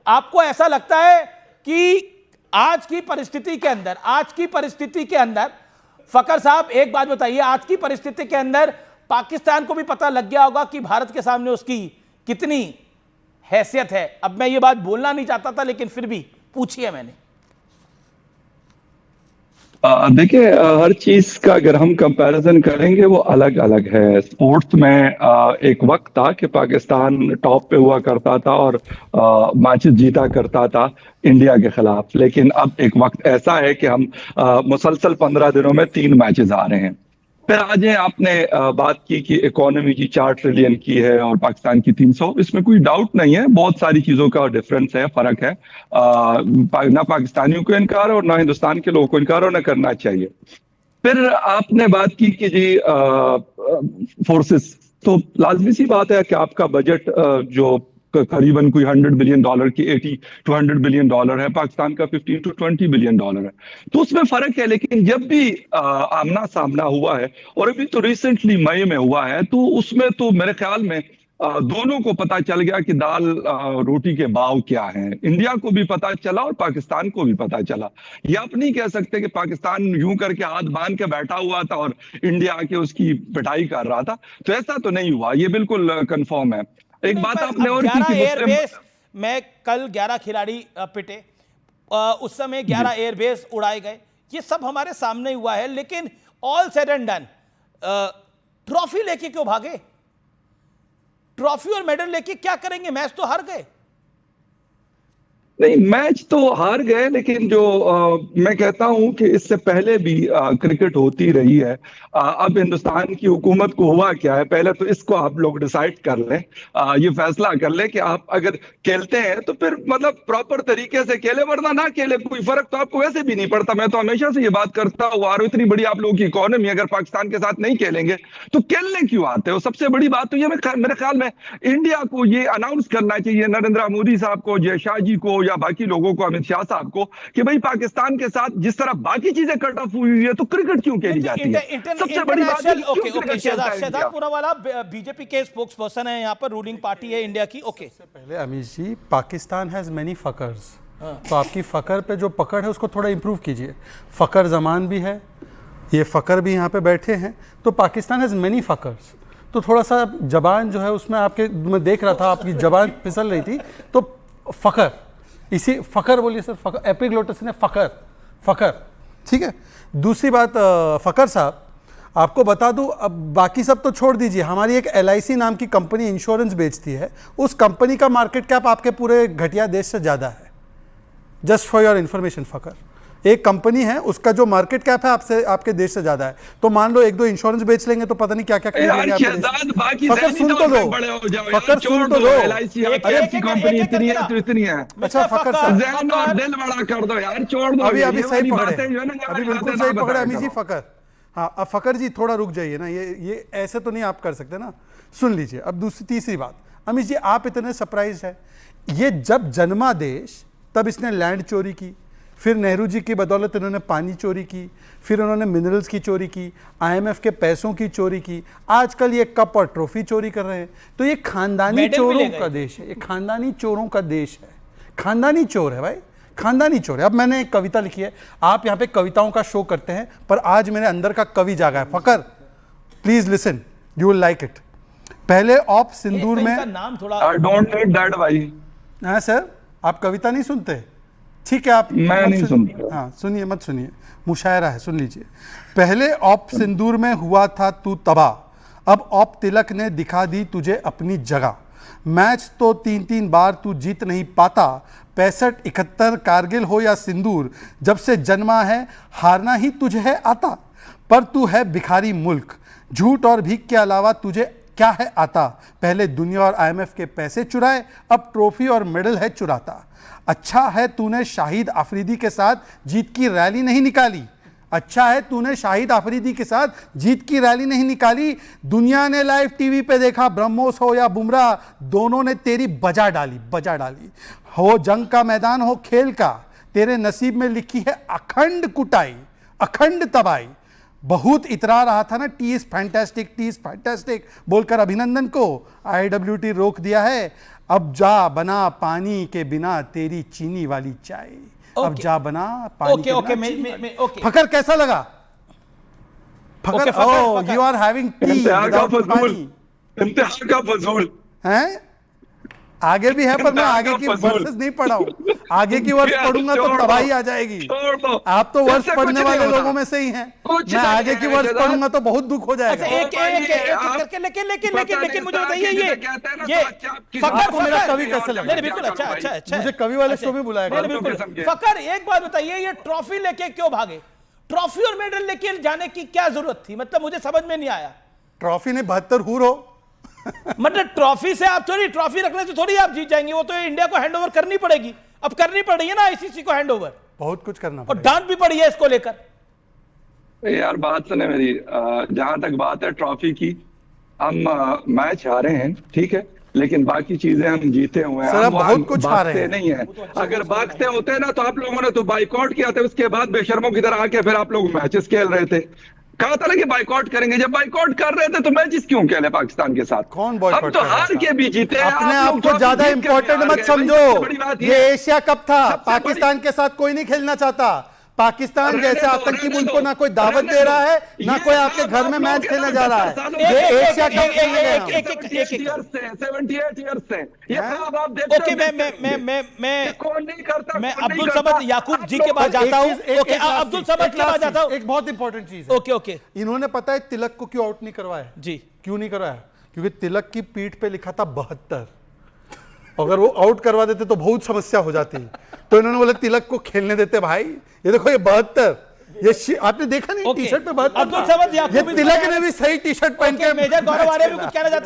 आपको ऐसा लगता है कि आज की परिस्थिति के अंदर फखर साहब एक बात बताइए, आज की परिस्थिति के अंदर पाकिस्तान को भी पता लग गया होगा कि भारत के सामने उसकी कितनी हैसियत है? अब मैं ये बात बोलना नहीं चाहता था, लेकिन फिर भी पूछिए मैंने। देखिए, हर चीज का अगर हम कंपैरिजन करेंगे वो अलग अलग है। स्पोर्ट्स में एक वक्त था कि पाकिस्तान टॉप पे हुआ करता था और मैचेस जीता करता था इंडिया के खिलाफ, लेकिन अब एक वक्त ऐसा है कि हम मुसलसल 15 दिनों में 3 मैचेस आ रहे हैं। फिर आज आपने बात की कि इकोनॉमी की 4 ट्रिलियन की है और पाकिस्तान की 300, इसमें कोई डाउट नहीं है, बहुत सारी चीजों का डिफरेंस है, फर्क है। ना पाकिस्तानियों को इनकार और ना हिंदुस्तान के लोगों को इनकार और ना करना चाहिए। फिर आपने बात की कि जी फोर्सेस, तो लाजमी सी बात है कि आपका बजट जो करीबन कोई $100 बिलियन की 80 to 100 बिलियन डॉलर है, पाकिस्तान का 15 to 20 बिलियन डॉलर है, तो उसमें फर्क है। लेकिन जब भी आमना सामना हुआ है, और अभी तो रिसेंटली मई में हुआ है, तो उसमें तो मेरे ख्याल में दोनों को पता चल गया कि दाल रोटी के भाव क्या हैं। इंडिया को भी पता चला और पाकिस्तान को भी पता चला। ये आप नहीं कह सकते कि पाकिस्तान यूं करके हाथ बांध के बैठा हुआ था और इंडिया आके उसकी पिटाई कर रहा था, तो ऐसा तो नहीं हुआ, ये बिल्कुल कंफर्म है। एक बात आपने और की कि एयरबेस में कल 11 खिलाड़ी पिटे, उस समय 11 एयरबेस उड़ाए गए, ये सब हमारे सामने हुआ है। लेकिन all said and done, trophy लेके क्यों भागे? ट्रॉफी और मेडल लेके क्या करेंगे? मैच तो हार गए। नहीं, मैच तो हार गए, लेकिन जो मैं कहता हूं कि इससे पहले भी क्रिकेट होती रही है। अब हिंदुस्तान की हुकूमत को हुआ क्या है, पहले तो इसको आप लोग डिसाइड कर लें, ये फैसला कर लें कि आप अगर खेलते हैं तो फिर मतलब प्रॉपर तरीके से खेले, वरना ना खेले, कोई फर्क तो आपको वैसे भी नहीं पड़ता। मैं तो हमेशा से ये बात करता हुआ आ रहा हूं, इतनी बड़ी आप लोगों की इकोनॉमी, अगर पाकिस्तान के साथ नहीं खेलेंगे तो खेलने क्यों आते हो? सबसे बड़ी बात तो ये मेरे ख्याल में इंडिया को ये अनाउंस करना चाहिए, नरेंद्र मोदी साहब को, जय शाह जी को, या बाकी लोगों को, अमित शाह साहब को, कि भाई पाकिस्तान के साथ जिस तरह बाकी चीजें कट ऑफ हुई है, तो क्रिकेट क्यों खेली जाती है? सबसे बड़ी बात है okay okay, Shehzad Poonawalla BJP के स्पोक्स पर्सन है, यहाँ पर रूलिंग पार्टी है इंडिया की। ओके, सबसे पहले अमीश जी, पाकिस्तान हैज मेनी फकर्स, तो आपकी फकर पे जो पकड़ है उसको थोड़ा इंप्रूव कीजिए। फकर जमान भी है, ये फकर भी यहाँ पे बैठे हैं, तो पाकिस्तान हैज मेनी फकर्स, तो थोड़ा सा जबान जो है उसमें आपके, मैं देख रहा था आपकी जबान फिसल रही थी, तो फकर, इसी फकर बोलिए सर, फकर एपिग्लोटिस ने फकर, फकर, ठीक है। दूसरी बात, फकर साहब आपको बता दूं, अब बाकी सब तो छोड़ दीजिए, हमारी एक LIC नाम की कंपनी इंश्योरेंस बेचती है, उस कंपनी का मार्केट कैप आपके पूरे घटिया देश से ज़्यादा है। जस्ट फॉर योर इन्फॉर्मेशन फकर, एक कंपनी है, उसका जो मार्केट कैप है आपसे, आपके देश से ज्यादा है। तो मान लो 1-2 इंश्योरेंस बेच लेंगे तो पता नहीं क्या क्या खरीद लेंगे आपके देश। फकर सुन तो लो, फकर सुन तो लो, अरे कंपनी इतनी है तो इतनी है। अच्छा फकर साहब, दिल बड़ा कर दो यार, छोड़ दो। अभी सही पकड़े, अभी बिल्कुल सही पकड़े अमीश जी फकर। हाँ, अब फकर जी थोड़ा रुक जाइए ना, ये ऐसे तो नहीं आप कर सकते ना। सुन लीजिए अब तीसरी बात, अमीश जी आप इतने सरप्राइज है, ये जब जन्मा देश तब इसने लैंड चोरी की, फिर नेहरू जी की बदौलत इन्होंने पानी चोरी की, फिर उन्होंने मिनरल्स की चोरी की, IMF के पैसों की चोरी की, आजकल ये कप और ट्रॉफी चोरी कर रहे हैं। तो ये खानदानी चोरों का देश है, ये खानदानी चोरों का देश है, खानदानी चोर है भाई, खानदानी चोर है। अब मैंने एक कविता लिखी है, आप यहाँ पे कविताओं का शो करते हैं, पर आज मेरे अंदर का कवि जागा है। Fakhar please listen, you will like it. पहले ऑप सिंदूर में, आई डोंट नीड दैट भाई। हाँ सर, आप कविता नहीं सुनते? ठीक है, आप मैं नहीं सुनता। हाँ सुनिए, मत सुनिए, मुशायरा है, सुन लीजिए। पहले ऑप सिंदूर में हुआ था तू तबाह, अब ऑप तिलक ने दिखा दी तुझे अपनी जगह। मैच तो 3-3 बार तू जीत नहीं पाता, 65-71 कारगिल हो या सिंदूर, जब से जन्मा है हारना ही तुझे है आता। पर तू है भिखारी मुल्क, झूठ और भीख के अलावा तुझे क्या है आता। पहले दुनिया और IMF के पैसे चुराए, अब ट्रॉफी और मेडल है चुराता। अच्छा है तूने शाहिद आफरीदी के साथ जीत की रैली नहीं निकाली, अच्छा है तूने शाहिद आफरीदी के साथ जीत की रैली नहीं निकाली। दुनिया ने लाइव टीवी पे देखा, ब्रह्मोस हो या बुमराह, दोनों ने तेरी बजा डाली। हो जंग का मैदान हो खेल का, तेरे नसीब में लिखी है अखंड कुटाई, अखंड तबाही। बहुत इतरा रहा था ना, टी इज फैंटास्टिक बोलकर अभिनंदन को IWT रोक दिया है। अब जा बना पानी के बिना तेरी चीनी वाली चाय। अब ओके। जा बना पानी ओके, के ओके, बिना चीनी वाली। ओके। फकर कैसा लगा? Fakhar, okay, Fakhar, oh Fakhar. You are having the इंतहा का विदाउट फजूल, पानी इंतहा का फजूल। हैं? आगे भी है पर मैं आगे की फजूल। वर्सेस नहीं पढ़ा हूं। आगे की वर्ष यार, पढ़ूंगा तो छोड़ दो। तबाही आ जाएगी। छोड़ दो। आप तो वर्ष इससे पढ़ने कुछ नहीं वाले होता। लोगों में से ही हैं। कुछ मैं नहीं आगे की है, वर्ष जनाब। पढ़ूंगा तो बहुत दुख हो जाएगा। अच्छा, एक आप करके लेकिन पता नहीं मुझे था बताइए कि ये जिसे कहते हैं ना ये तो अच्छा आपकी फकर आपको मेरा फकर कवि कैसे लगा? नहीं बिल्कुल अच्छा अच्छा अच्छा मुझे कवि वाले अच्छा, शो में बुलाया नहीं, गया। नहीं, बिल्कुल किस्म के। फकर एक बात बताइए ये ट्रॉफी लेके क्यों भागे? ट्रॉफी और मेडल लेके जाने की क्या जरूरत थी? मतलब मुझे समझ में नहीं आया। ट्रॉफी ने 72 हूर हो। मतलब ट्रॉफी से आप थोड़ी ट्रॉफी रखने से थोड़ी आप जीत जाएंगे, वो तो इंडिया को हैंडओवर करनी पड़ेगी। अब करनी पड़ रही है ना आईसीसी को हैंडओवर, बहुत कुछ करना और पड़ेगा। डांट भी पड़ी है इसको लेकर। यार बात सुने मेरी, जहां तक बात है ट्रॉफी की, हम मैच हारे हैं ठीक है, लेकिन बाकी चीजें हम जीते हुए हैं। सर, हम आप बहुत वहाँ कुछ हारे भागते हैं। नहीं है। अगर भागते होते ना तो आप लोगों ने तो बाइकआउट किया था, उसके बाद बेशर्मों की तरह आके फिर आप लोग मैचेस खेल रहे थे। कहा था ना कि बाइकआउट करेंगे, जब बाइकआउट कर रहे थे तो मैचेस क्यों खेले पाकिस्तान के साथ? कौन boycott हम तो कर रहा हार था? के भी जीते हैं। अपने आप आप लोग को तो ज्यादा जीत के भी इंपॉर्टेंट हार मत गए। भाई, समझो। सबसे बड़ी बात ये एशिया कप था, सबसे पाकिस्तान के साथ कोई नहीं खेलना चाहता। पाकिस्तान रहने जैसे दो, आतंकी रहने मुल्क दो, को ना कोई दावत रहने दे रहा दो। है, ना ये कोई आपके आप घर में लोग मैच के खेलने ना जा रहा 70 सालों है। से- ये एशिया कप एक- खेलने गए हम। 78 years से 78 years से ये हैं? सब आप देखते ओके, हो, देखते हैं। मैं कौन नहीं करता, मैं कौन नहीं अब्दुल करता। समद याकूब जी आप के पास लोग- जाता हूं। एक चीज- एक- ओके, एक last अब्दुल चीज, समद एक के पास last जाता चीज, हूं। एक बहुत इंपॉर्टेंट चीज है। ओके ओके इन्होंने पता है तिलक को क्यों आउट नहीं करवाया? जी। क्यों नहीं करवाया? क्योंकि तिलक की पीठ पे लिखा था 72। अगर वो आउट करवा देते तो बहुत समस्या हो जाती। तो इन्होंने बोला तिलक को खेलने देते भाई। ये देखो ये 72, ये आपने देखा नहीं ओके। टी शर्ट पे 72 अब्दुल था। समद याकूब ये तिलक ने भी सही टी शर्ट पहन ओके, के मेजर गौरव मैच आर्य भी खेला। कुछ कहना चाहते हैं?